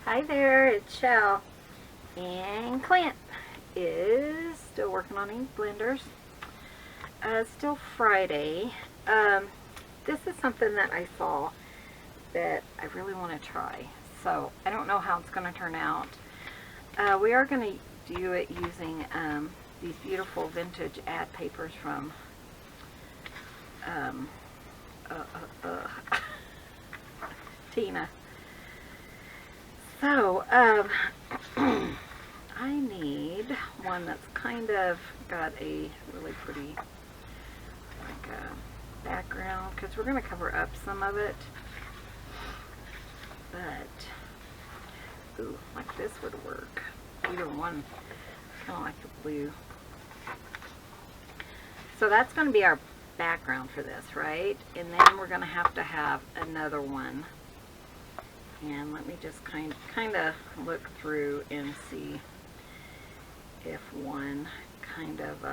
Hi there, it's Chelle, and Clint is still working on ink blenders. Still Friday. This is something that I saw that I really want to try, so I don't know how it's going to turn out. We are going to do it using these beautiful vintage ad papers from Tina. So, I need one that's kind of got a really pretty background, because we're going to cover up some of it. But, ooh, like this would work. Either one, kind of like the blue. So that's going to be our background for this, right? And then we're going to have another one. And let me just kind of look through and see if one kind of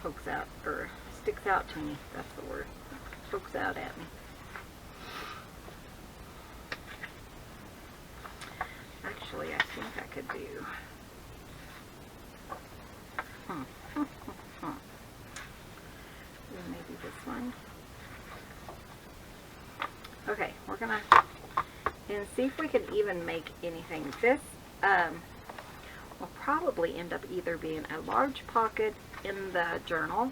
pokes out or sticks out to me. That's the word. Pokes out at me. Actually, I think I could do. Maybe this one. Okay, we're gonna and see if we can even make anything. This will probably end up either being a large pocket in the journal,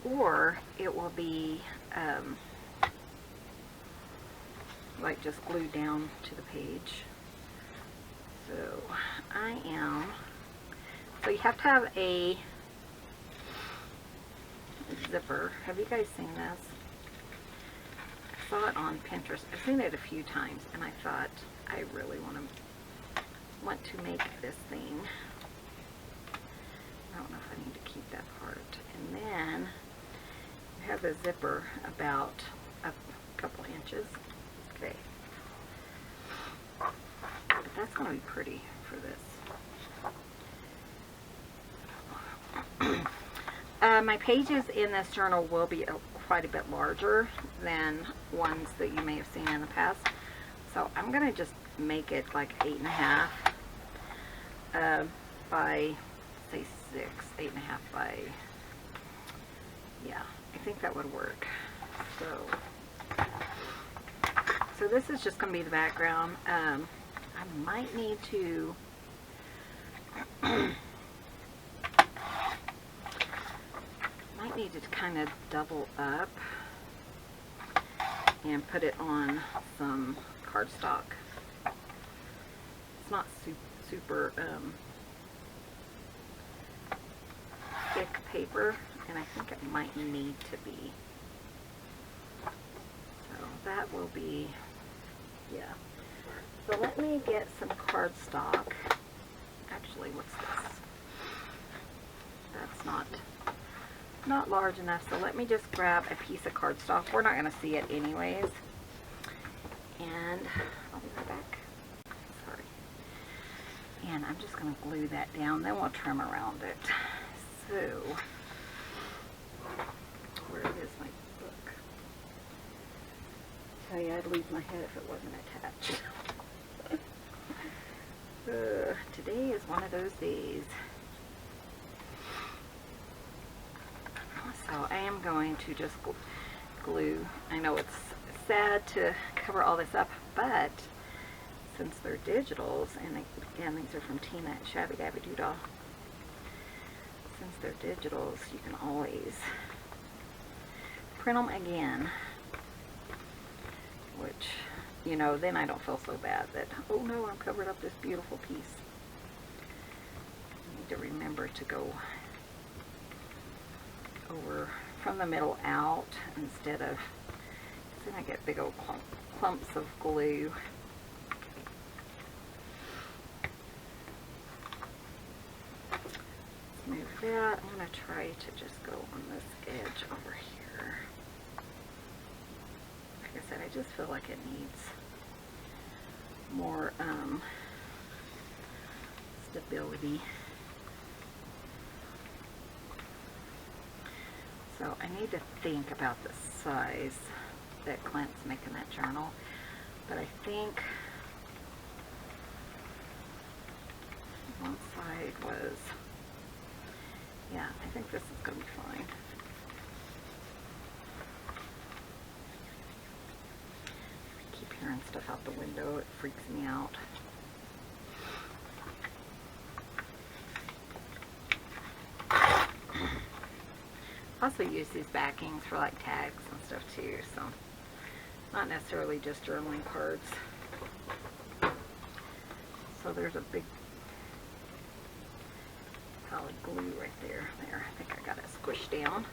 or it will be like just glued down to the page. So so you have to have a zipper. Have you guys seen this? I saw it on Pinterest. I've seen it a few times, and I thought I really want to make this thing. I don't know if I need to keep that part. And then you have a zipper about a couple inches. Okay. But that's going to be pretty for this. My pages in this journal will be quite a bit larger than ones that you may have seen in the past. So I'm going to just make it like 8.5 by, say 6, 8.5 by, yeah, I think that would work. So this is just going to be the background. I might need to kind of double up and put it on some cardstock. It's not super thick paper, and I think it might need to be. So that will be, yeah. So let me get some cardstock. Actually, what's this? That's not large enough, so let me just grab a piece of cardstock. We're not going to see it anyways. And I'll be right back. Sorry. And I'm just going to glue that down, then we'll trim around it. So, where is my book? I tell you, I'd lose my head if it wasn't attached. Today is one of those days. So I am going to just glue. I know it's sad to cover all this up, but since they're digitals, and again, these are from Tina at Shabby Dabby Doodle, since they're digitals, you can always print them again, which, you know, then I don't feel so bad that, oh no, I'm covered up this beautiful piece. I need to remember to go over from the middle out instead of, then I get big old clumps of glue. Let's move that. I'm going to try to just go on this edge over here. Like I said, I just feel like it needs more stability. So I need to think about the size that Clint's making that journal. But I think one side was, yeah, I think this is going to be fine. I keep hearing stuff out the window. It freaks me out. I also use these backings for like tags and stuff too, so not necessarily just journaling cards. So there's a big pile of glue right there. There, I think I got it squished down.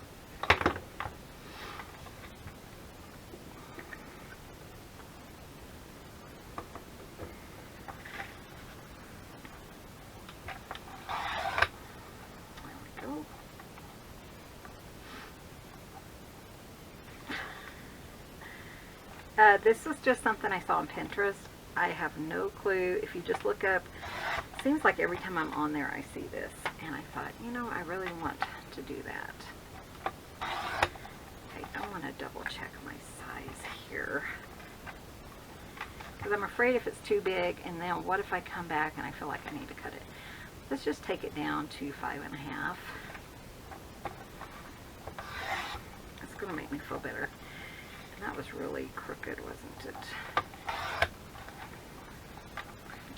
This was just something I saw on Pinterest. I have no clue. If you just look up, it seems like every time I'm on there I see this. And I thought, you know, I really want to do that. Okay, I want to double check my size here. Because I'm afraid if it's too big, and then what if I come back and I feel like I need to cut it. Let's just take it down to 5.5. That's going to make me feel better. That was really crooked, wasn't it? I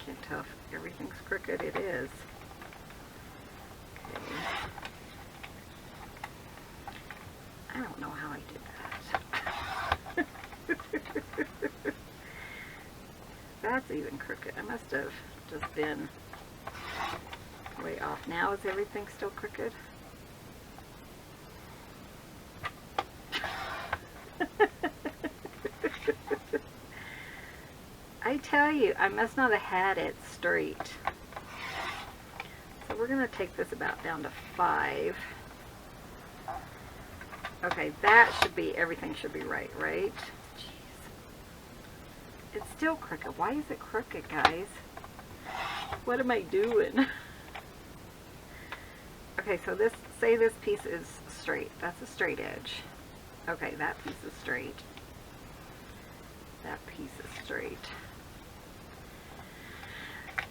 can't tell if everything's crooked. It is. Okay. I don't know how I did that. That's even crooked. I must have just been way off. Now is everything still crooked? I tell you, I must not have had it straight. So we're going to take this about down to 5. Okay, that should be, everything should be right, right? Jeez. It's still crooked. Why is it crooked, guys? What am I doing? Okay, so this, say this piece is straight. That's a straight edge. Okay, that piece is straight. That piece is straight.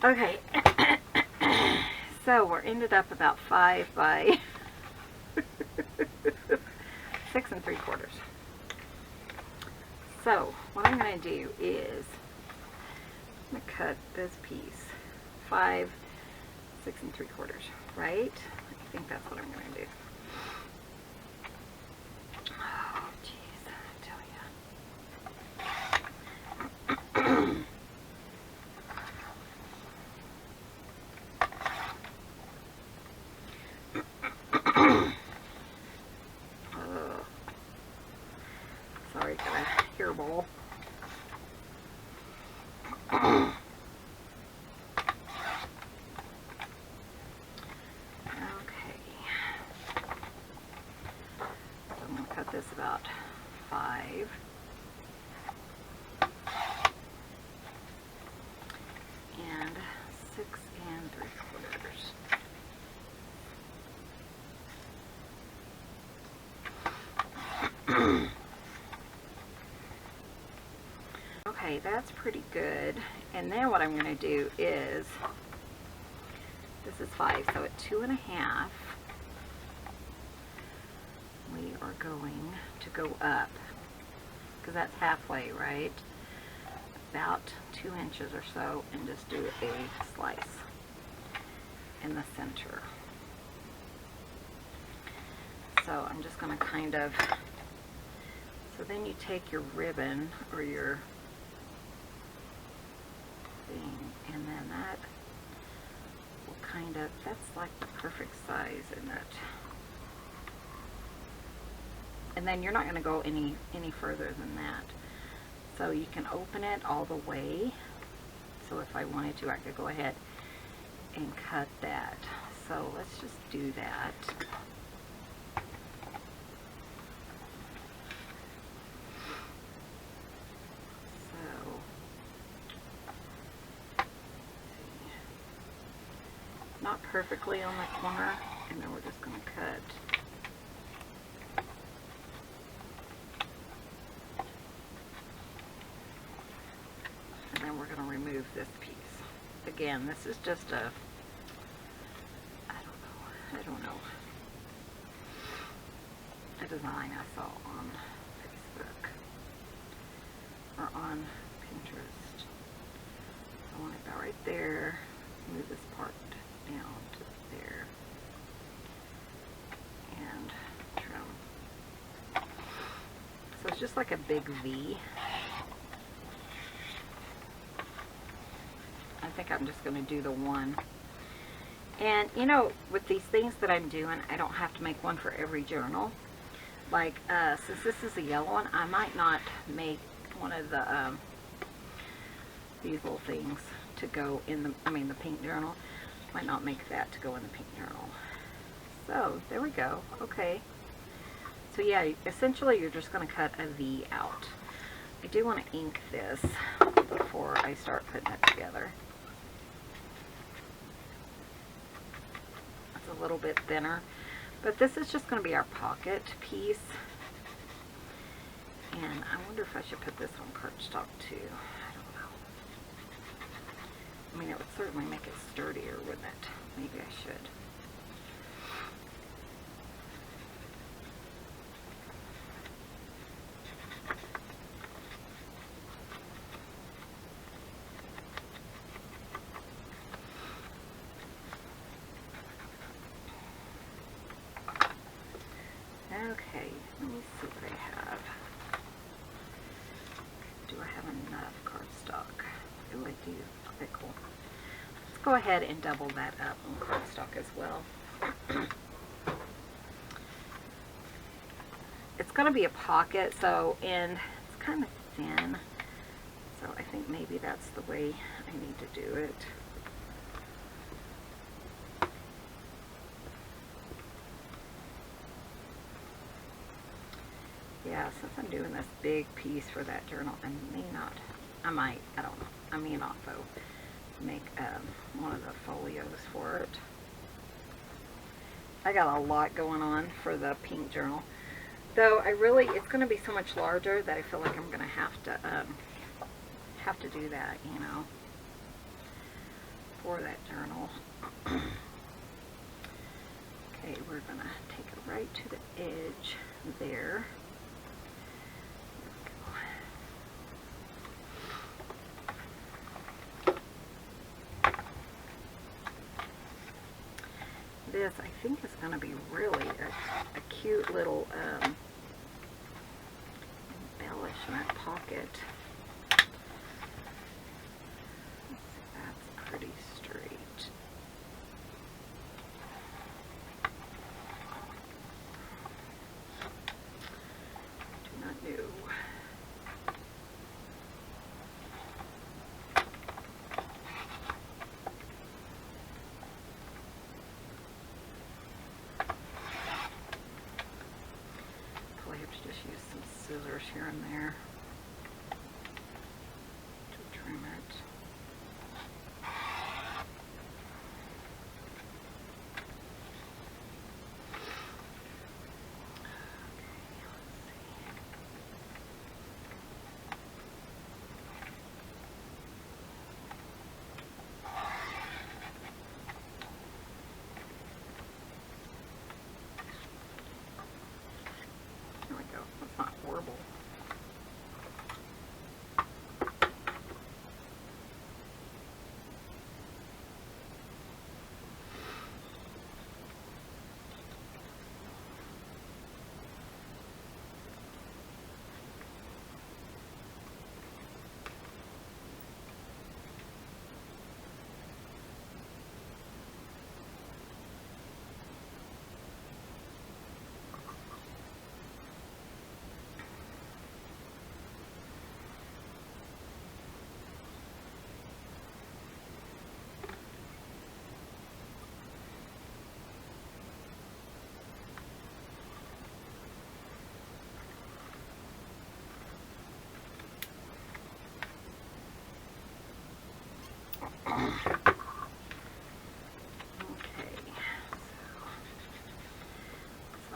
Okay, so we're ended up about 5 by 6 3/4. So what I'm going to do is I'm going to cut this piece 5, 6 3/4, right? I think that's what I'm going to do. Oh, jeez, I tell you. Sorry, got a hair ball. This about 5. And 6 3/4. Okay, that's pretty good. And then what I'm going to do is, this is 5, so at 2.5. We are going to go up, because that's halfway, right? About 2 inches or so, and just do a slice in the center. So I'm just going to kind of, so then you take your ribbon or your thing, and then that will kind of, that's like the perfect size, isn't it? And then you're not going to go any further than that. So you can open it all the way. So if I wanted to, I could go ahead and cut that. So let's just do that. So, not perfectly on the corner, and then we're just going to cut. then we're going to remove this piece. Again, this is just a, I don't know, a design I saw on Facebook or on Pinterest. I want it about right there. Move this part down to there and trim. So it's just like a big V. I think I'm just going to do the one. And you know, with these things that I'm doing, I don't have to make one for every journal. Like, since this is a yellow one, I might not make one of the, these little things to go in the, the pink journal. Might not make that to go in the pink journal. So, there we go. Okay. So yeah, essentially you're just going to cut a V out. I do want to ink this before I start putting it together. It's a little bit thinner. But this is just going to be our pocket piece. And I wonder if I should put this on cardstock too. I don't know. I mean, it would certainly make it sturdier, wouldn't it? Maybe I should. Okay, let me see what I have. Do I have enough cardstock? Oh, I do. Okay, cool. Let's go ahead and double that up on cardstock as well. It's going to be a pocket, and it's kind of thin, so I think maybe that's the way I need to do it. Yeah, since I'm doing this big piece for that journal, I don't know, I may not though, make one of the folios for it. I got a lot going on for the pink journal, though it's going to be so much larger that I feel like I'm going to have to do that, you know, for that journal. Okay, we're going to take it right to the edge there. This, I think, is going to be really a cute little embellishment pocket. Let's see, that's pretty straight. Do not know. Just use some scissors here and there to trim it.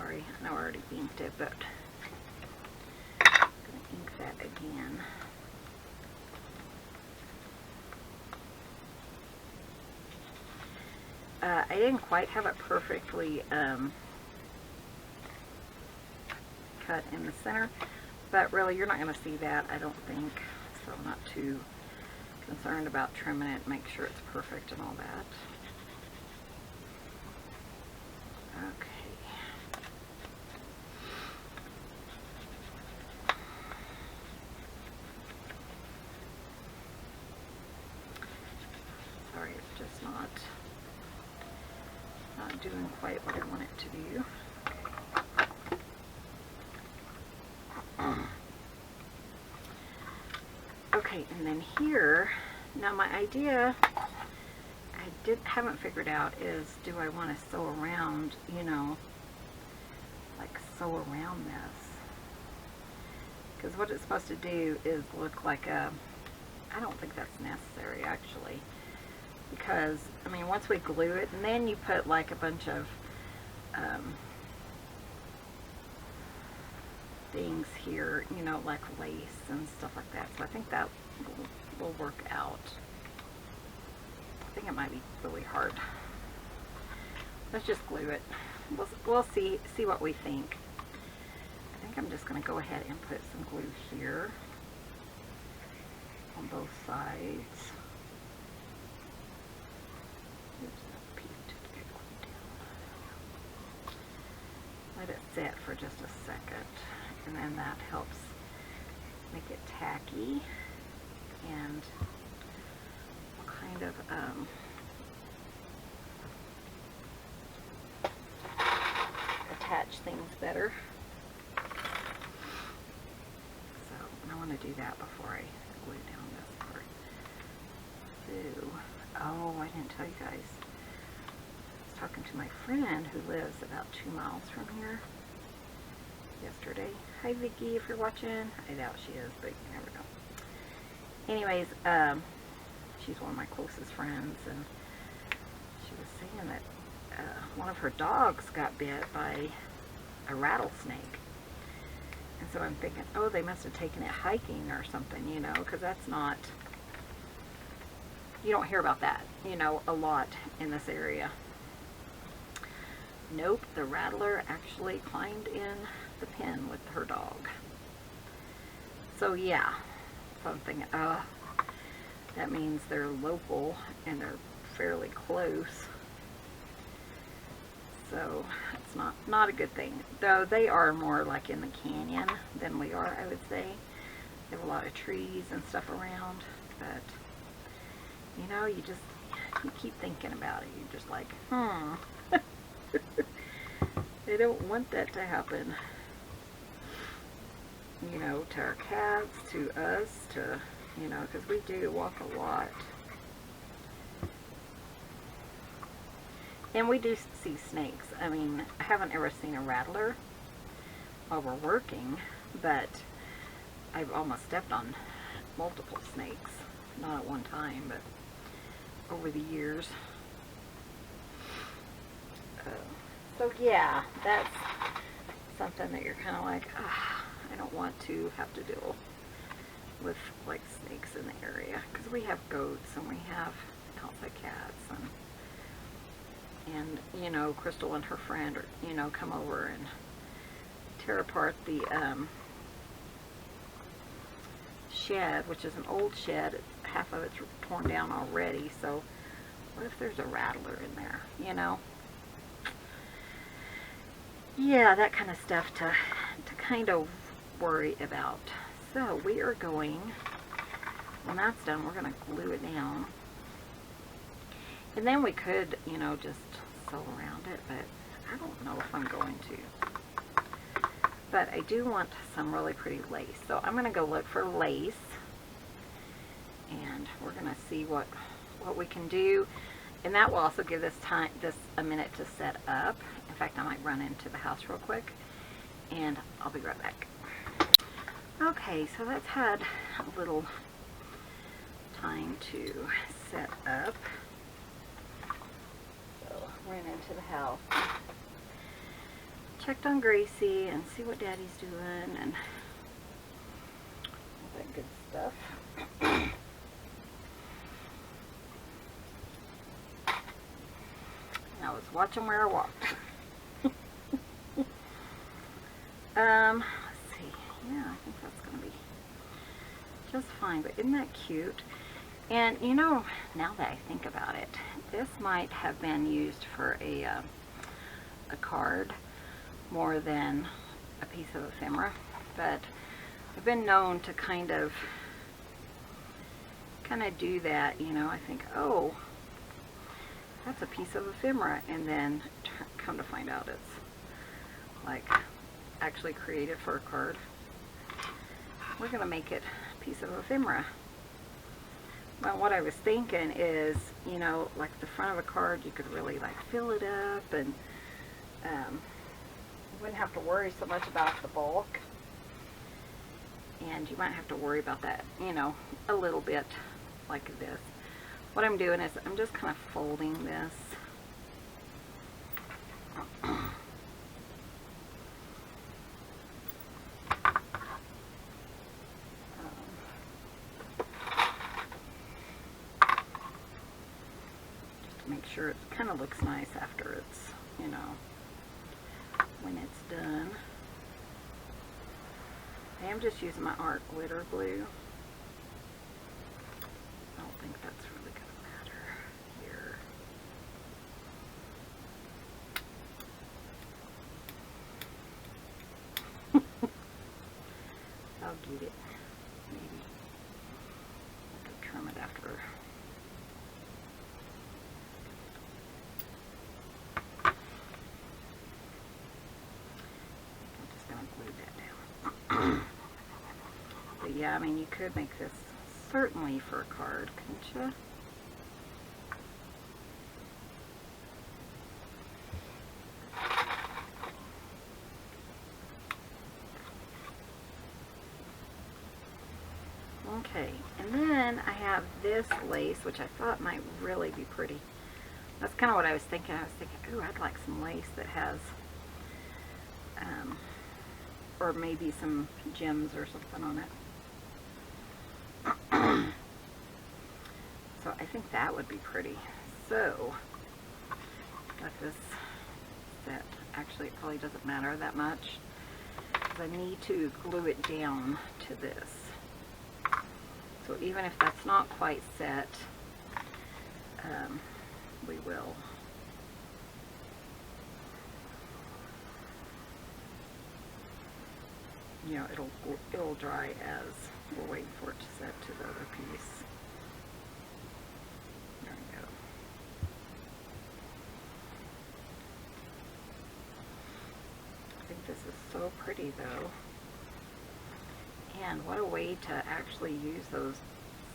I know I already inked it, but I'm going to ink that again. I didn't quite have it perfectly cut in the center, but really you're not going to see that, I don't think, so I'm not too concerned about trimming it, make sure it's perfect and all that. Okay. Sorry, it's just not doing quite what I want it to do. Okay, and then here, now my idea, haven't figured out is, do I want to sew around, you know, like sew around this? Because what it's supposed to do is look like a, I don't think that's necessary actually. Because, I mean, once we glue it, and then you put like a bunch of things here, you know, like lace and stuff like that. So I think that will work out. I think it might be really hard. Let's just glue it. We'll see what we think. I think I'm just going to go ahead and put some glue here on both sides. Let it sit for just a second, and then that helps make it tacky, and will kind of attach things better. So I want to do that before I glue down this part. Ooh. Oh, I didn't tell you guys. Talking to my friend who lives about 2 miles from here yesterday. Hi Vicky, if you're watching. I doubt she is, but you never know. Anyways, she's one of my closest friends, and she was saying that one of her dogs got bit by a rattlesnake. And so I'm thinking, oh, they must have taken it hiking or something, you know, because that's not, you don't hear about that, you know, a lot in this area. Nope, the rattler actually climbed in the pen with her dog. So yeah, something, that means they're local and they're fairly close. So it's not a good thing. Though they are more like in the canyon than we are, I would say. They have a lot of trees and stuff around, but you know, you keep thinking about it. You're just like, they don't want that to happen, you know, to our cats, to us, to, you know, because we do walk a lot. And we do see snakes. I mean, I haven't ever seen a rattler while we're working, but I've almost stepped on multiple snakes. Not at one time, but over the years. So yeah, that's something that you're kind of like, I don't want to have to deal with like snakes in the area, because we have goats and we have outside cats, and you know, Crystal and her friend, you know, come over and tear apart the shed, which is an old shed. Half of it's torn down already, so what if there's a rattler in there, you know? Yeah, that kind of stuff to kind of worry about. So we are going, when that's done, we're going to glue it down. And then we could, you know, just sew around it, but I don't know if I'm going to. But I do want some really pretty lace. So I'm going to go look for lace. And we're going to see what we can do. And that will also give this a minute to set up. In fact, I might run into the house real quick, and I'll be right back. Okay, so that's had a little time to set up. So ran into the house, checked on Gracie and see what Daddy's doing and all that good stuff. was watching where I walked. Let's see. Yeah, I think that's going to be just fine. But isn't that cute? And you know, now that I think about it, this might have been used for a card more than a piece of ephemera. But I've been known to kind of do that, you know. I think, oh, that's a piece of ephemera, and then come to find out it's like actually created for a card. We're gonna make it a piece of ephemera. Well, what I was thinking is, you know, like the front of a card, you could really like fill it up, and you wouldn't have to worry so much about the bulk. And you might have to worry about that, you know, a little bit like this. What I'm doing is I'm just kind of folding this. Just to make sure it kind of looks nice after it's, you know, when it's done. I am just using my art glitter glue. I don't think that's really going to matter here. I'll get it. Maybe I can trim it after. I'm just going to glue that down. But yeah, I mean, you could make this certainly for a card, couldn't you? Okay, and then I have this lace, which I thought might really be pretty. That's kind of what I was thinking. I was thinking, ooh, I'd like some lace that has, or maybe some gems or something on it. So I think that would be pretty. So, got this set. Actually, it probably doesn't matter that much, because I need to glue it down to this. So even if that's not quite set, we will. You know, it'll dry as we're waiting for it to set to the other piece. There we go. I think this is so pretty though. And what a way to actually use those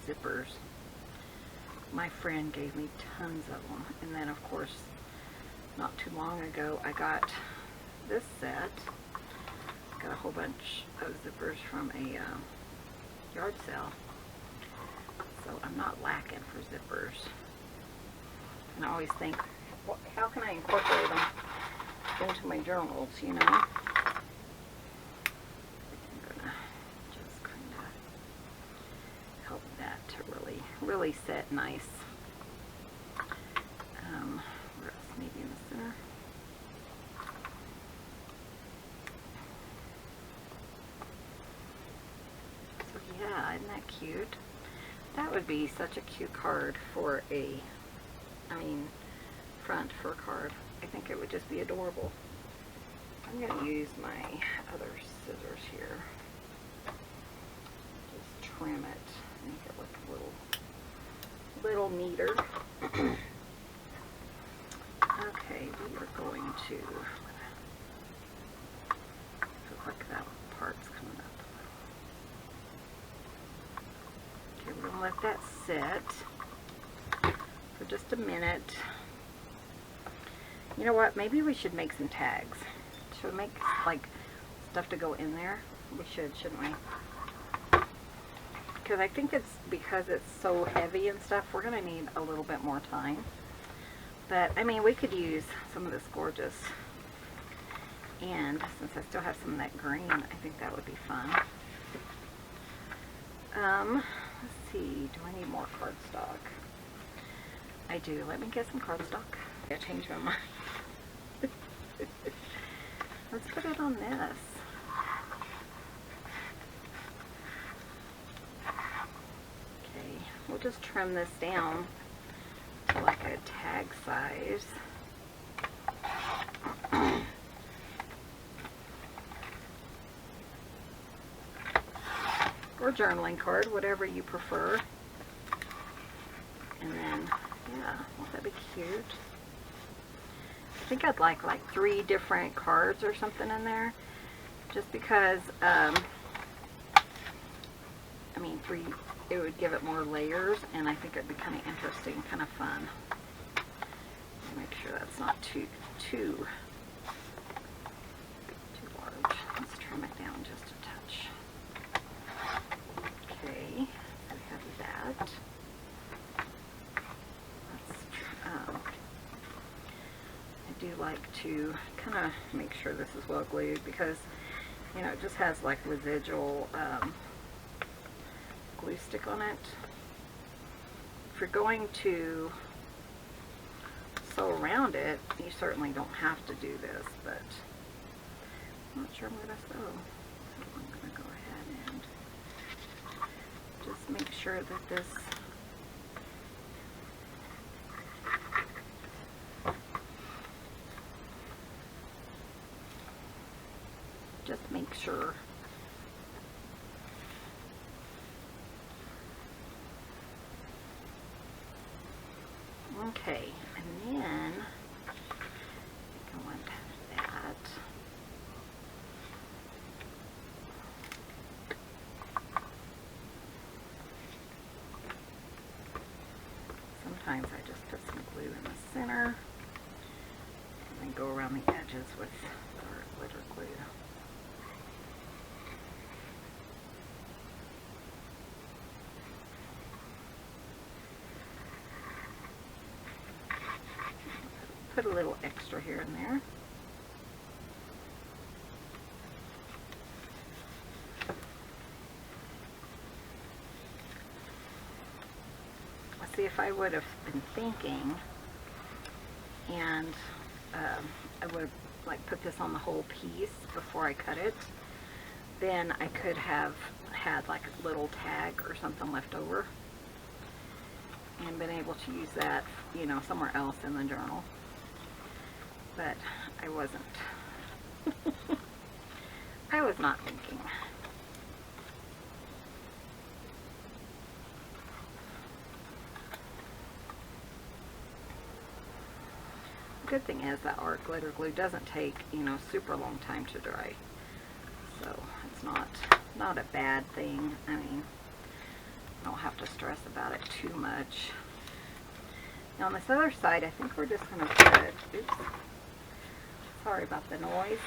zippers. My friend gave me tons of them. And then of course, not too long ago, I got this set. Got a whole bunch of zippers from a yard sale. So I'm not lacking for zippers. And I always think, well, how can I incorporate them into my journals, you know? I'm gonna just kind of help that to really set nice. Where else? Maybe in the center. So yeah, isn't that cute? That would be such a cute card for a, front for a card. I think it would just be adorable. I'm going to use my other scissors here. Just trim it, make it look a little neater. Okay, we are going to look like that part's coming up. Okay, we're going to let that sit for just a minute. You know what? Maybe we should make some tags. Should we make like stuff to go in there? We should, shouldn't we? Because I think because it's so heavy and stuff, we're going to need a little bit more time. But, I mean, we could use some of this gorgeous. And since I still have some of that green, I think that would be fun. Let's see. Do I need more cardstock? I do. Let me get some cardstock. I changed my mind. Let's put it on this. Okay, we'll just trim this down to like a tag size. Or journaling card, whatever you prefer. And then, yeah, won't that be cute? I think I'd like 3 different cards or something in there, just because, I mean, 3, it would give it more layers, and I think it'd be kind of interesting, kind of fun. Make sure that's not too large. Let's trim it down just a touch. Okay, so we have that. I do like to kind of make sure this is well glued because, you know, it just has like residual glue stick on it. If you're going to sew around it, you certainly don't have to do this, but I'm not sure I'm going to sew. So I'm going to go ahead and just make sure that this make sure. Okay, and then I think I want that. Sometimes I just put some glue in the center and then go around the edges with our glitter glue. Put a little extra here and there. Let's see, if I would have been thinking, and I would have like put this on the whole piece before I cut it, then I could have had like a little tag or something left over and been able to use that, you know, somewhere else in the journal. But I wasn't. I was not thinking. The good thing is that our glitter glue doesn't take, you know, super long time to dry. So it's not a bad thing. I mean, I don't have to stress about it too much. Now on this other side, I think we're just going to put, oops, sorry about the noise.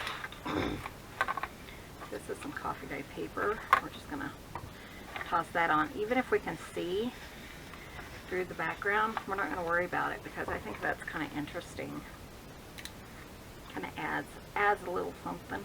This is some coffee dye paper. We're just going to toss that on. Even if we can see through the background, we're not going to worry about it because I think that's kind of interesting. Kind of adds a little something.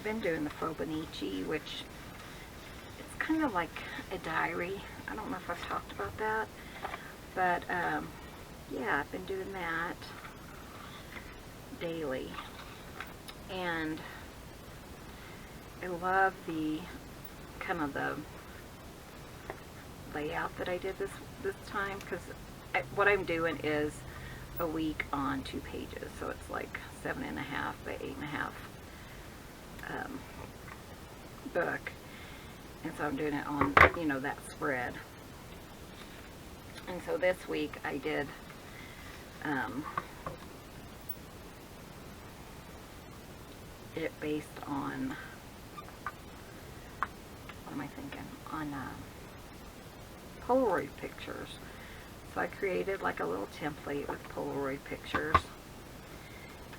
Been doing the Fobonichi, which it's kind of like a diary. I don't know if I've talked about that, but yeah, I've been doing that daily, and I love the kind of the layout that I did this time, because what I'm doing is a week on 2 pages, so it's like 7.5 by 8.5 book, and so I'm doing it on, you know, that spread. And so this week I did it based on what am I thinking, on Polaroid pictures. So I created like a little template with Polaroid pictures,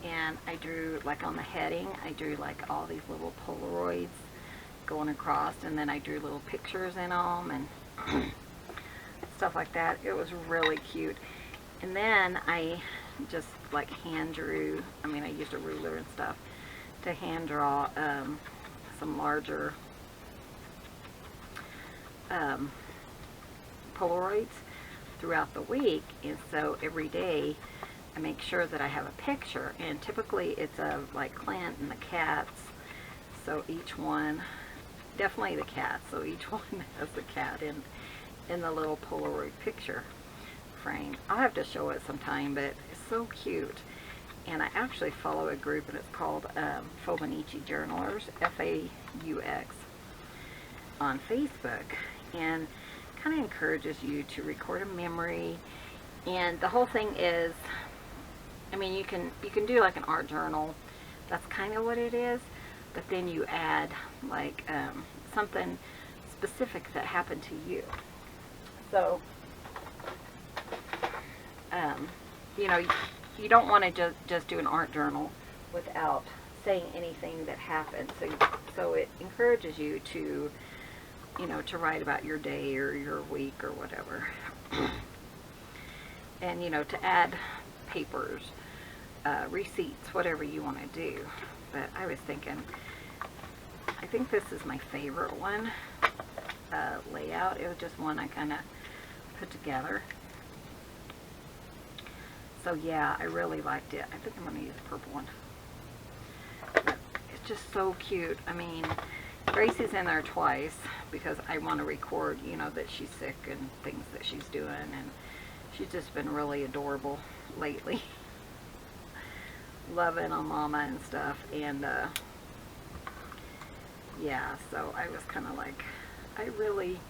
and I drew, like on the heading, I drew like all these little Polaroids going across, and then I drew little pictures in them and stuff like that. It was really cute. And then I just like hand drew, I mean, I used a ruler and stuff to hand draw some larger Polaroids throughout the week. And so every day I make sure that I have a picture, and typically it's of like Clint and the cats. So each one, definitely the cat, so each one has the cat in the little Polaroid picture frame. I'll have to show it sometime, but it's so cute. And I actually follow a group, and it's called Faux Journalers, F-A-U-X, on Facebook, and kind of encourages you to record a memory. And the whole thing is, I mean, you can do like an art journal. That's kind of what it is, but then you add like something specific that happened to you. So you know, you don't want to just do an art journal without saying anything that happened. So it encourages you to, you know, to write about your day or your week or whatever. And, you know, to add papers, receipts, whatever you want to do. But I was thinking, I think this is my favorite one, layout. It was just one I kind of put together. So yeah, I really liked it. I think I'm going to use a purple one. But it's just so cute. I mean, Gracie's in there twice because I want to record, you know, that she's sick and things that she's doing, and she's just been really adorable lately. Loving on Mama and stuff. And yeah, so I was kind of like, I really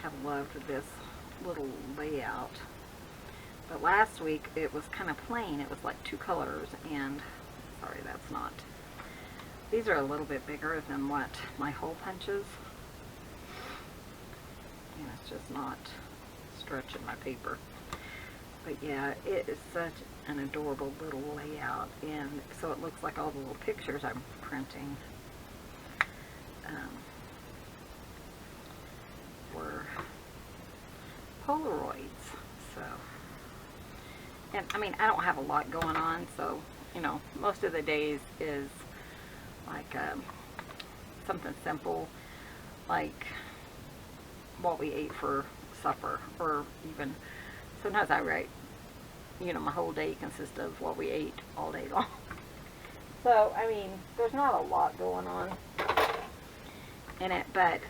have loved this little layout. But last week it was kind of plain. It was like 2 colors, and sorry, that's not. These are a little bit bigger than what my hole punches. And it's just not stretching my paper. But yeah, it is such an adorable little layout, and so it looks like all the little pictures I'm printing were Polaroids. So, and I mean, I don't have a lot going on, so, you know, most of the days is like something simple, like what we ate for supper, or even sometimes I write, you know, my whole day consists of what we ate all day long. So, I mean, there's not a lot going on in it, but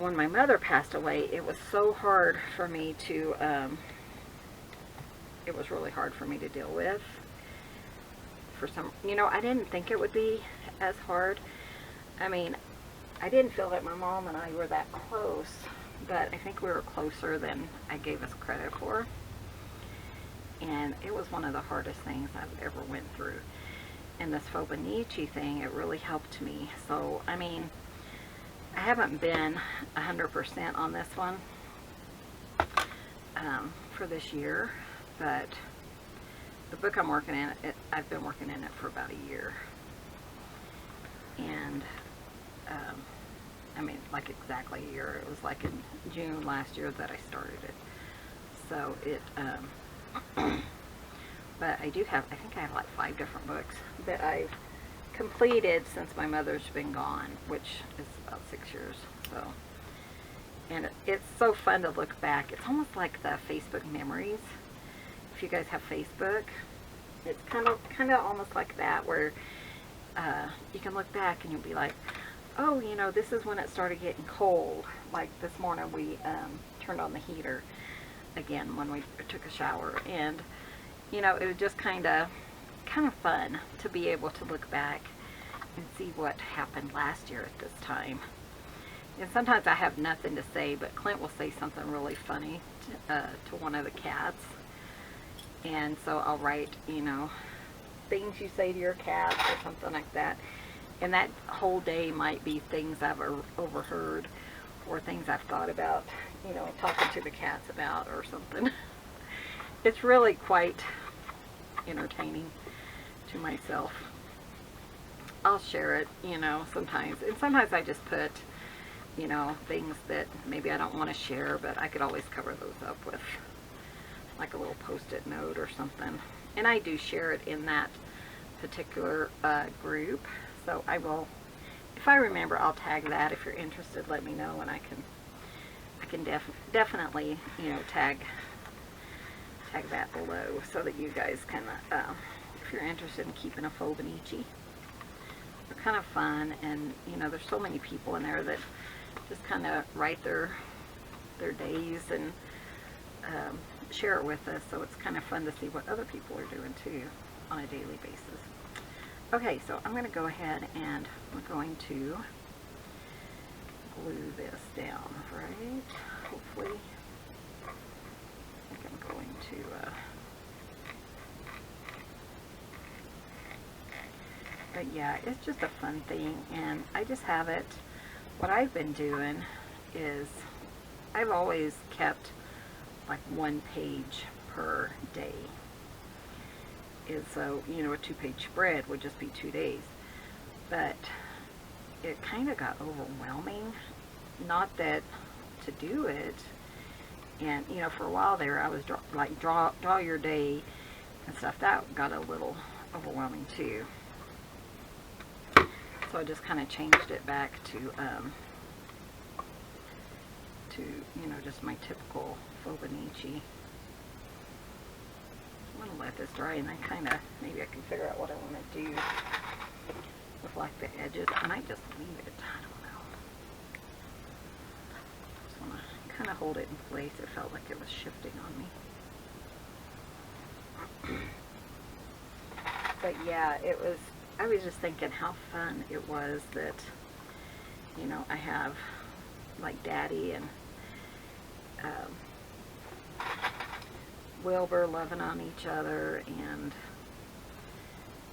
when my mother passed away, it was so hard for me to, it was really hard for me to deal with. For some, you know, I didn't think it would be as hard. I mean, I didn't feel that my mom and I were that close, but I think we were closer than I gave us credit for. And it was one of the hardest things I've ever went through. And this faux thing, it really helped me. So, I mean, I haven't been 100% on this one for this year, but the book I'm working in, I've been working in it for about a year. And, I mean, like exactly a year. It was like in June last year that I started it. So it, but I do have, I think I have like 5 different books that I've completed since my mother's been gone, which is about 6 years. So, and it's so fun to look back. It's almost like the Facebook memories. If you guys have Facebook, it's kind of almost like that, where you can look back and you'll be like, oh, you know, this is when it started getting cold. Like this morning we turned on the heater again when we took a shower, and you know, it was just kind of fun to be able to look back and see what happened last year at this time. And sometimes I have nothing to say, but Clint will say something really funny to one of the cats, and so I'll write, you know, things you say to your cat or something like that. And that whole day might be things I've overheard or things I've thought about, you know, talking to the cats about or something. It's really quite entertaining to myself. I'll share it, you know, sometimes. And sometimes I just put, you know, things that maybe I don't want to share, but I could always cover those up with like a little post-it note or something. And I do share it in that particular group. So I will, if I remember, I'll tag that. If you're interested, let me know, and I can definitely, you know, tag that below so that you guys can, if you're interested in keeping a Fauxbonichi. They're kind of fun, and you know, there's so many people in there that just kind of write their days and share it with us. So it's kind of fun to see what other people are doing too on a daily basis. Okay, so I'm going to go ahead and we're going to glue this down, right? Hopefully, I think I'm going to, but yeah, it's just a fun thing, and I just have it. What I've been doing is I've always kept like 1 page per day. Is so, you know, a 2-page spread would just be 2 days, but it kind of got overwhelming. Not that to do it, and you know, for a while there I was draw your day and stuff. That got a little overwhelming too, so I just kind of changed it back to you know, just my typical Fauxbonichi. I'm going to let this dry, and then kind of, maybe I can figure out what I want to do with like the edges. I might just leave it, I don't know. Just want to kind of hold it in place. It felt like it was shifting on me. But yeah, it was, I was just thinking how fun it was that, you know, I have like Daddy and Wilbur loving on each other, and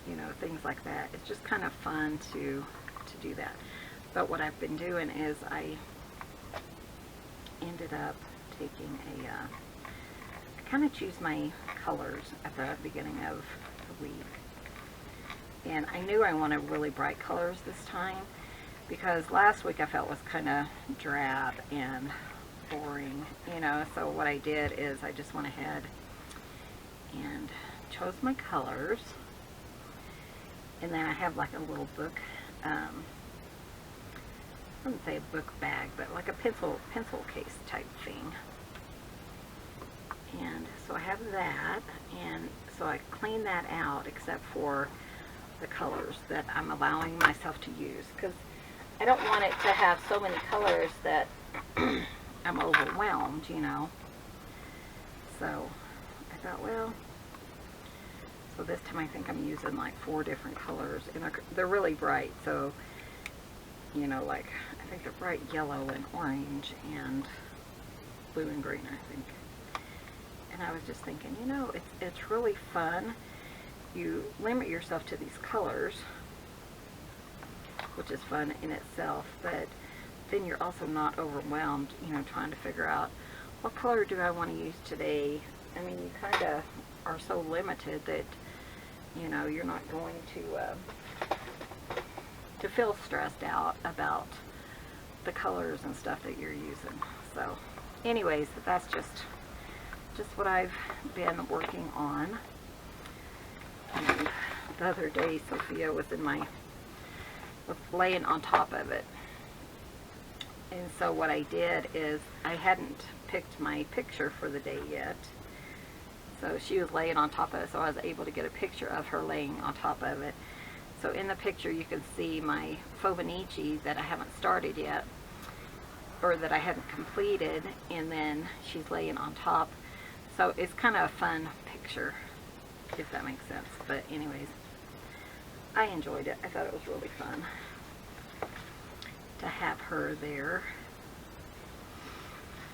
you know, things like that. It's just kind of fun to do that. But what I've been doing is I ended up taking I kind of choose my colors at the beginning of the week, and I knew I wanted really bright colors this time, because last week I felt was kind of drab and boring, you know. So what I did is I just went ahead and chose my colors, and then I have like a little book, I wouldn't say a book bag, but like a pencil case type thing. And so I have that, and so I clean that out except for the colors that I'm allowing myself to use, because I don't want it to have so many colors that I'm overwhelmed, you know. So I thought, well, so this time I think I'm using like 4 different colors, and they're really bright. So, you know, like I think they're bright yellow and orange and blue and green, I think. And I was just thinking, you know, it's really fun. You limit yourself to these colors, which is fun in itself, but then you're also not overwhelmed, you know, trying to figure out what color do I want to use today. I mean, you kind of are so limited that, you know, you're not going to feel stressed out about the colors and stuff that you're using. So anyways, that's just what I've been working on. And the other day Sophia was laying on top of it, and so what I did is I hadn't picked my picture for the day yet. So she was laying on top of it, so I was able to get a picture of her laying on top of it. So in the picture you can see my Fauxbonichi that I haven't started yet, or that I haven't completed, and then she's laying on top. So it's kind of a fun picture, if that makes sense. But anyways, I enjoyed it. I thought it was really fun to have her there.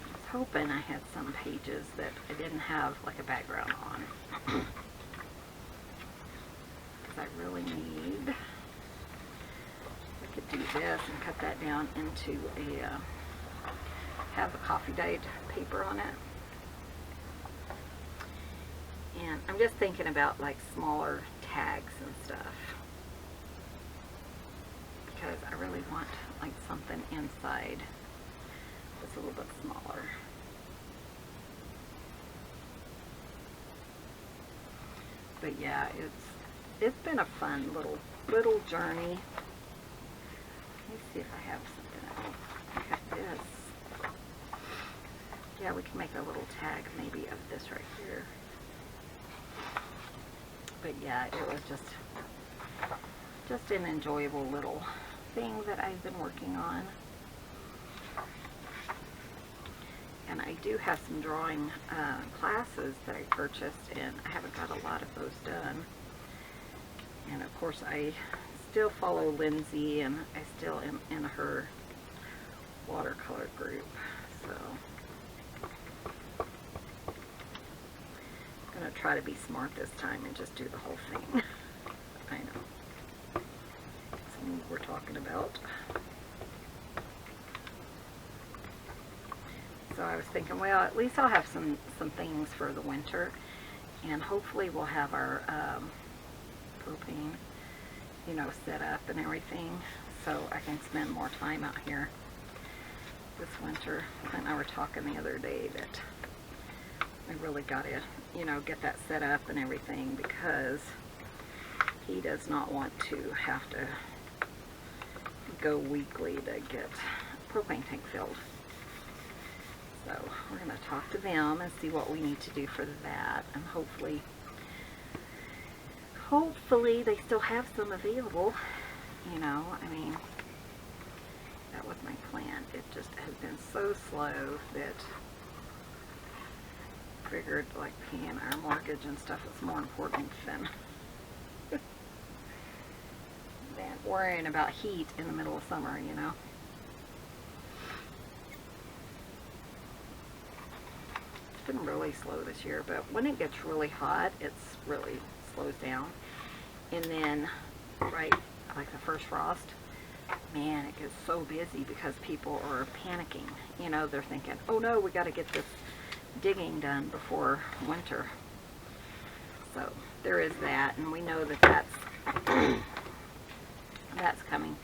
I was hoping I had some pages that I didn't have like a background on, because I really need this and cut that down into a, have a coffee dyed paper on it. And I'm just thinking about like smaller tags and stuff, because I really want like something inside that's a little bit smaller. But yeah, it's been a fun little journey. Let me see if I have something else. I have this. Yeah, we can make a little tag maybe of this right here. But yeah, it was just an enjoyable little thing that I've been working on. And I do have some drawing classes that I purchased, and I haven't got a lot of those done. And of course I still follow Lindsay, and I still am in her watercolor group. So I'm going to try to be smart this time and just do the whole thing. I know. Something we're talking about. So I was thinking, well, at least I'll have some things for the winter, and hopefully we'll have our propane, you know, set up and everything, so I can spend more time out here this winter. Clint and I were talking the other day that I really got to, you know, get that set up and everything, because he does not want to have to go weekly to get a propane tank filled. So we're going to talk to them and see what we need to do for that, and hopefully they still have some available, you know. I mean, that was my plan. It just has been so slow that I figured like paying our mortgage and stuff was more important than worrying about heat in the middle of summer, you know. It's been really slow this year, but when it gets really hot, it's really slows down. And then, right, like the first frost, man, it gets so busy because people are panicking. You know, they're thinking, oh no, we got to get this digging done before winter. So there is that, and we know that that's coming.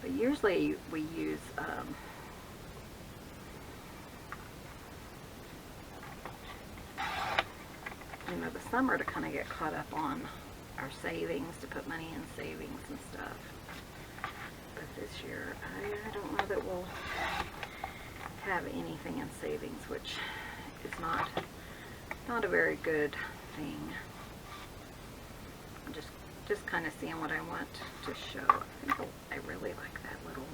But usually we use you know, the summer to kind of get caught up on our savings, to put money in savings and stuff. But this year, I don't know that we'll have anything in savings, which is not a very good thing. I'm just kind of seeing what I want to show. I think I really like that little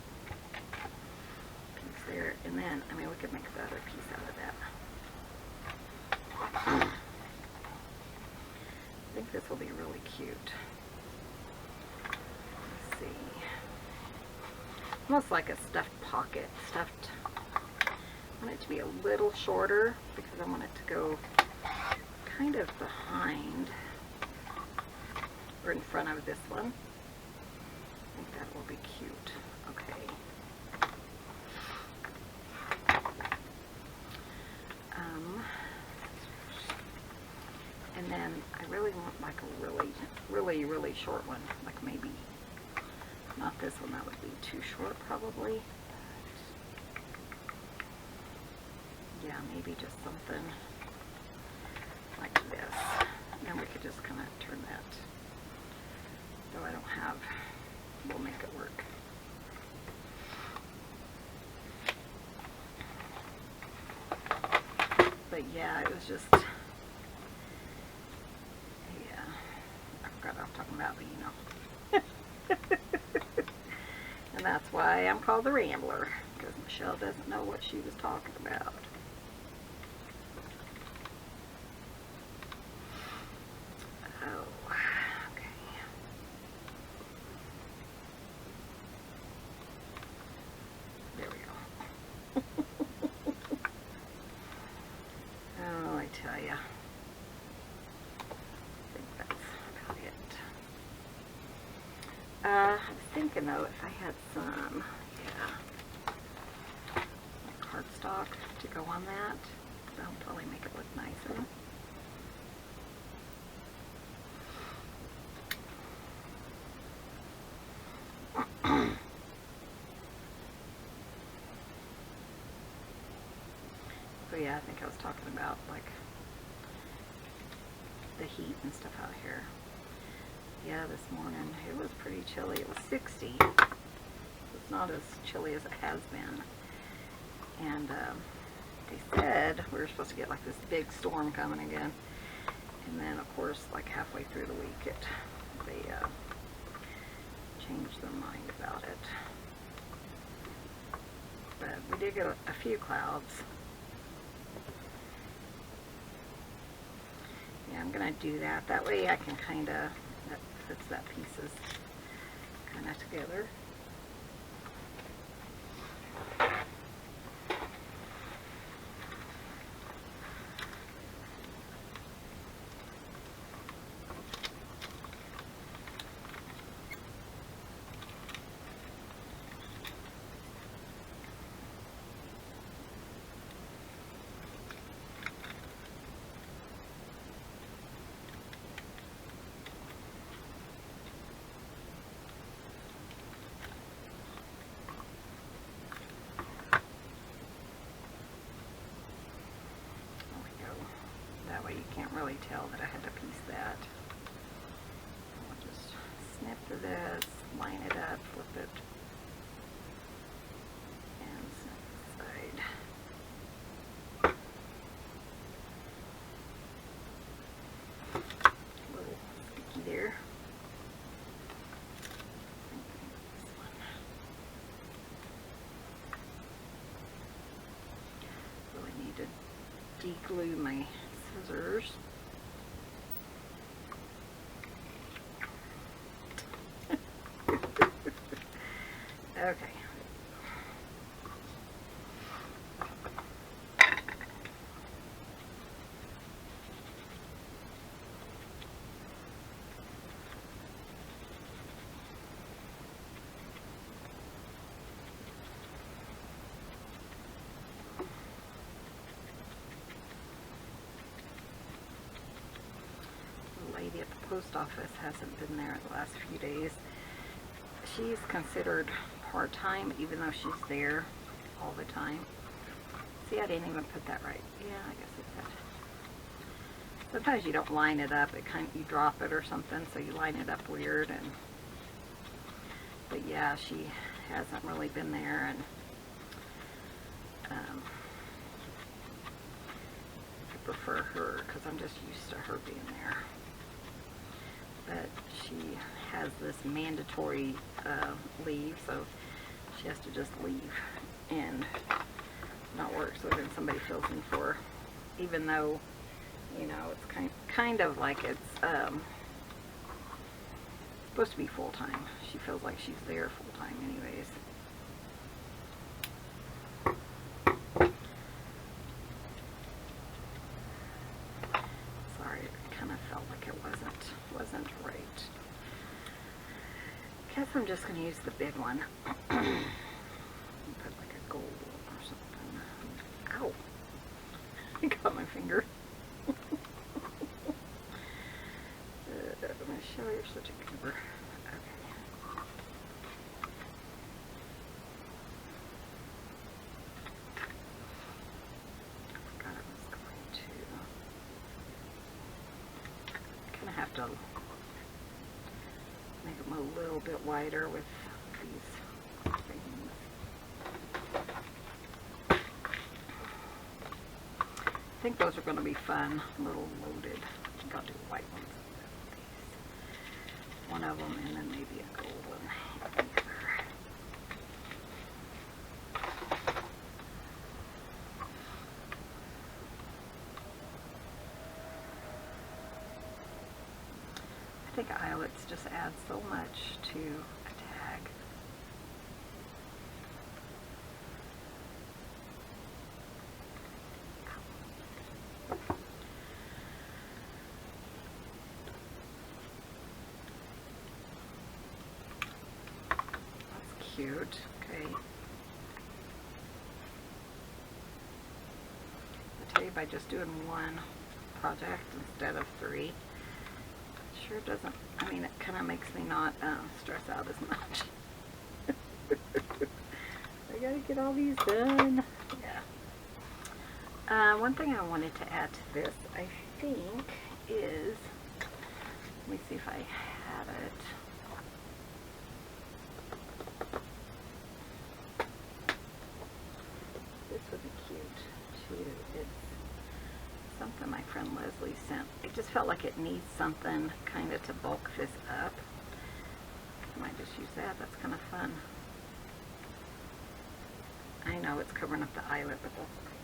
piece there. And then, I mean, we could make the other piece out of that. I think this will be really cute. Let's see. Almost like a stuffed pocket. Stuffed. I want it to be a little shorter because I want it to go kind of behind or in front of this one. I think that will be cute. Okay. And then I really want like a really short one. Like maybe not this one, that would be too short probably. Yeah, maybe just something like this. And then we could just kind of turn that. Though I don't have, we'll make it work. But yeah, it was just, yeah, I forgot what I was talking about, but you know. And that's why I'm called the Rambler, because Michelle doesn't know what she was talking about. was thinking though, if I had some, like cardstock to go on that, that'll probably make it look nicer. So yeah, I think I was talking about like the heat and stuff out here. Yeah, this morning it was pretty chilly. It was 60. It's not as chilly as it has been. And they said we were supposed to get like this big storm coming again. And then of course, like halfway through the week, they changed their mind about it. But we did get a few clouds. Yeah, I'm gonna do that. That way I can kind of, that puts that pieces kind of together. Really tell that I had to piece that. I'll just snip through this, line it up, flip it, and snip the side. A little sticky there. This one. Really need to de-glue my scissors. Okay. The lady at the post office hasn't been there the last few days. She's considered part-time, even though she's there all the time. See, I didn't even put that right. Yeah, I guess it did. Sometimes you don't line it up. It you drop it or something, so you line it up weird. But yeah, she hasn't really been there, and I prefer her because I'm just used to her being there. But she has this mandatory leave, so she has to just leave and not work. So then somebody fills in for her, even though, you know, it's kind of like it's supposed to be full-time. She feels like she's there full-time anyways. Sorry, it kind of felt like it wasn't right. Guess I'm just going to use the big one. Put like a gold or something. Ow! I got my finger. Michelle, you're such a goober. Okay. I forgot I was going to kind of have to make them a little bit wider with these things. I think those are going to be fun, a little loaded. I think I'll do white ones. One of them, and then maybe a gold one. I think eyelets just add so much to a tag. cute. Okay. I tell you, by just doing one project instead of 3, it sure doesn't, I mean, it kind of makes me not stress out as much. I gotta get all these done. Yeah. One thing I wanted to add to this, I think, is, let me see if I have it. This would be cute too. It's something my friend Leslie sent. I just felt like it needs something kind of to bulk this up. I might just use that. That's kind of fun. I know it's covering up the eyelet, but that's okay.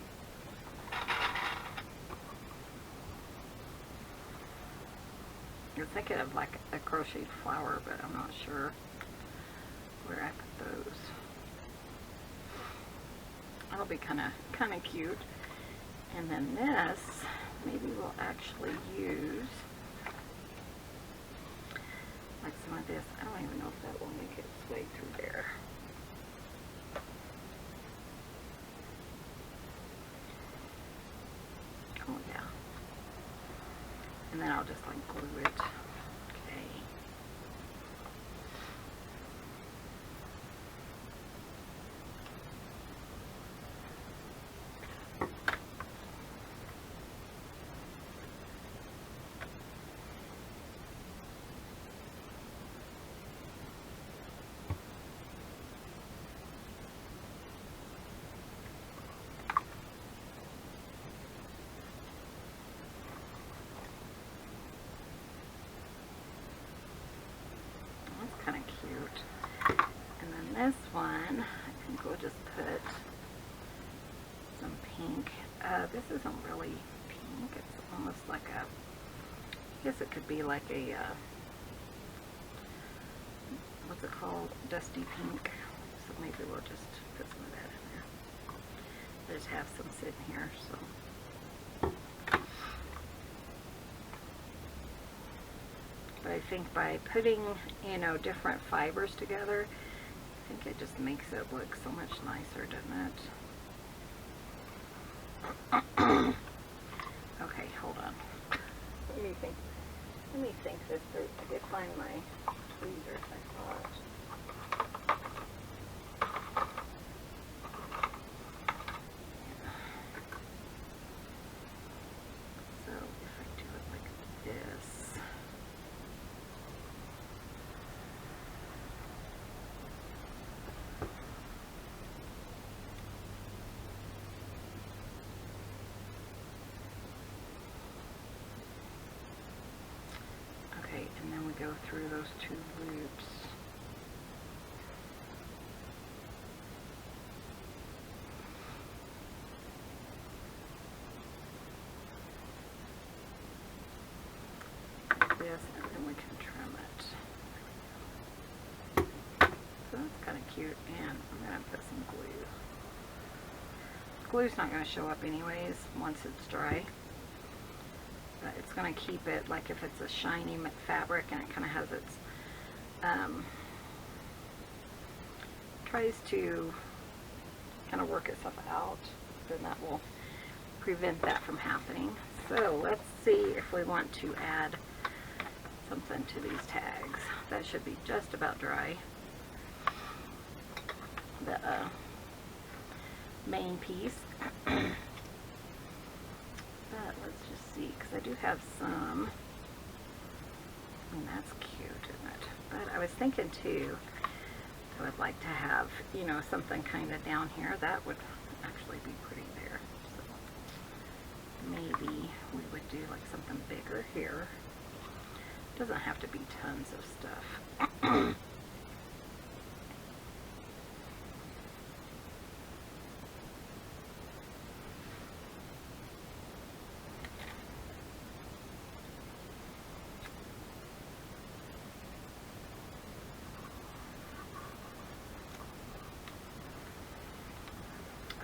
I was thinking of like a crocheted flower, but I'm not sure where I put those. That'll be kind of cute. And then this, maybe we'll actually use like some of this. I don't even know if that will make its way through there. Oh yeah. And then I'll just like glue it. Okay. Kind of cute. And then this one, I think we'll just put some pink. This isn't really pink. It's almost like a, I guess it could be like a, what's it called? Dusty pink. So maybe we'll just put some of that in there. I just have some sitting here, so. But I think by putting, you know, different fibers together, I think it just makes it look so much nicer, doesn't it? Okay, hold on. Let me think this through. I did find my tweezers, I thought. So if I do it like this. And then we go through those 2 loops. Like this, and then we can trim it. So that's kind of cute, and I'm going to put some glue. Glue's not going to show up anyways once it's dry. But it's going to keep it, like if it's a shiny fabric and it kind of has its, tries to kind of work itself out, then that will prevent that from happening. So let's see if we want to add something to these tags. That should be just about dry. The main piece. But let's just see, because I do have some, and that's cute, isn't it? But I was thinking too, I would like to have, you know, something kind of down here. That would actually be pretty there. So maybe we would do like something bigger here. Doesn't have to be tons of stuff.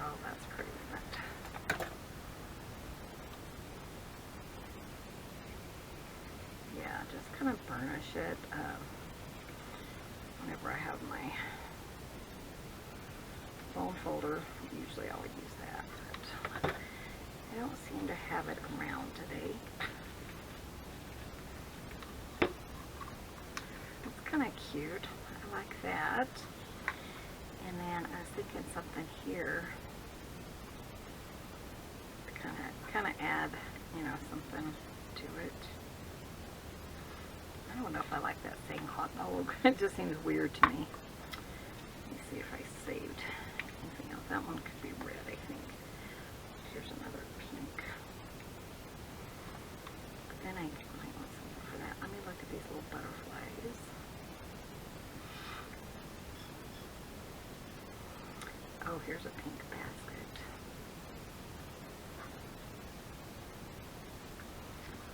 Oh, that's pretty neat. Yeah, just kind of burnish it whenever I have my phone folder. Usually I'll use that, but I don't seem to have it around today. It's kind of cute. I like that. And then I was thinking something here to kind of add, you know, something to it. I don't know if I like that saying hot dog. It just seems weird to me. Let me see if I saved anything else. That one could be red, I think. Here's another pink. But then I might want something for that. Let me look at these little butterflies. Oh, here's a pink basket.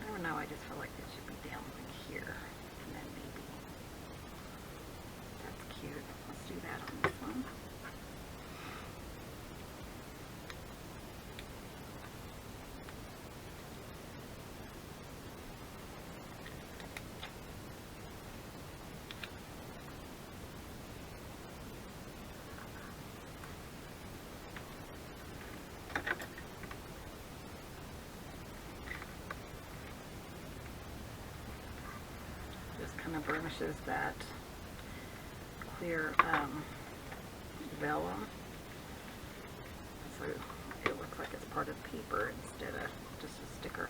I don't know, I just feel like it should be down like here. And then maybe. That's cute. Let's do that on this one. Kind of burnishes that clear vellum, so it looks like it's part of paper instead of just a sticker.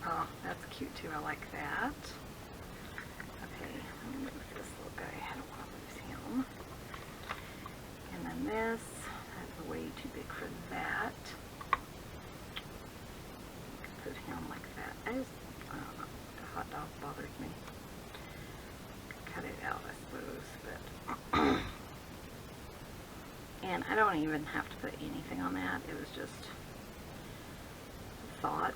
Oh, that's cute too. I like that. Okay, let me move this little guy. I don't want to lose him. And then this, that's way too big for that. Put him like that. I don't know. The hot dog bothers me. Cut it out, I suppose, but and I don't even have to put anything on that. It was just a thought.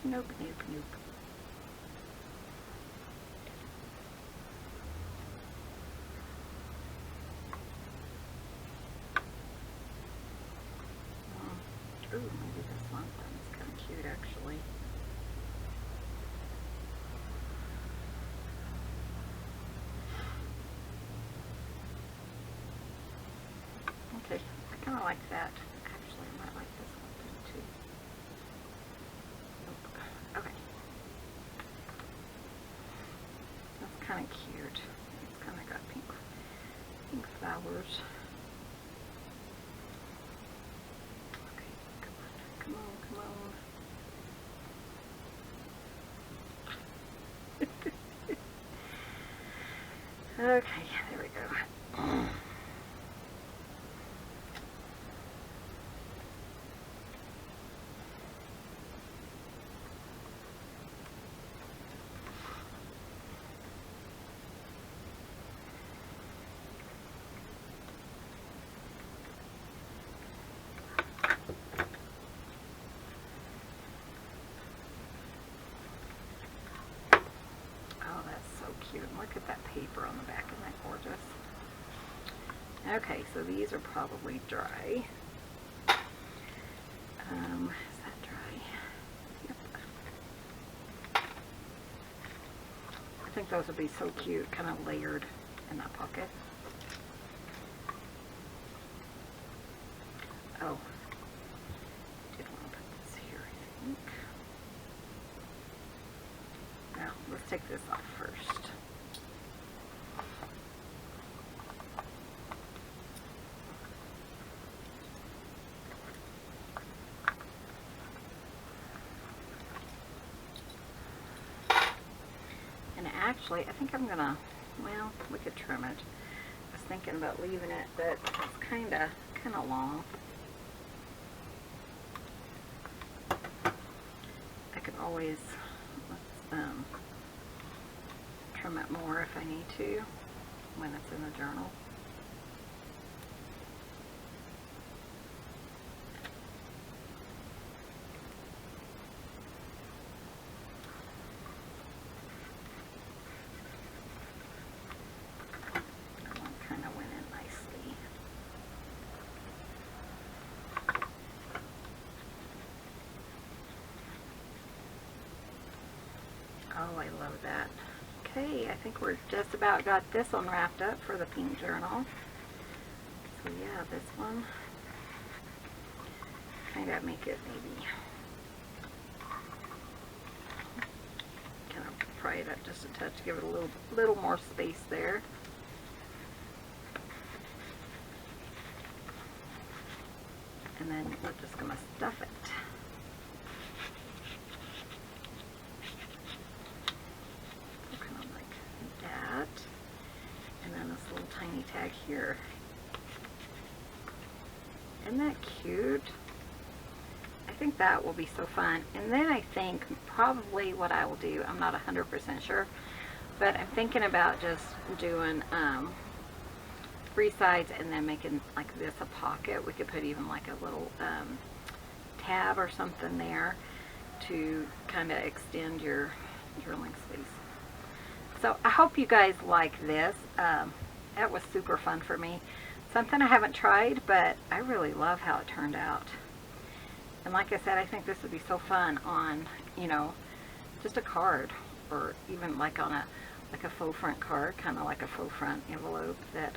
Nope, nope, nope. Ooh, maybe this one. That's kind of cute, actually. Okay, I kind of like that. Actually, I might like this one too. Okay. That's kind of cute. It's kind of got pink flowers. Okay, come on, come on. Okay, there we go. Cute. Look at that paper on the back. Isn't that gorgeous? Okay, so these are probably dry. Is that dry? Yep. I think those would be so cute, kind of layered in that pocket. Oh, I did want to put this here, I think. Now, let's take this off first. And actually, I think I'm gonna, well, we could trim it. I was thinking about leaving it, but it's kind of long. I can always trim it more if I need to when it's in the journal. That one kind of went in nicely. Oh, I love that. Okay, I think we're just about got this one wrapped up for the pink journal. So yeah, this one, kind of make it maybe, kind of pry it up just a touch, give it a little more space there. And then we're just going to stuff it. And then this little tiny tag here. Isn't that cute? I think that will be so fun. And then I think probably what I will do, I'm not 100% sure, but I'm thinking about just doing 3 sides and then making like this a pocket. We could put even like a little tab or something there to kind of extend your journaling space. So I hope you guys like this. That was super fun for me. Something I haven't tried, but I really love how it turned out. And like I said, I think this would be so fun on, you know, just a card, or even like on a faux front card, kind of like a faux front envelope that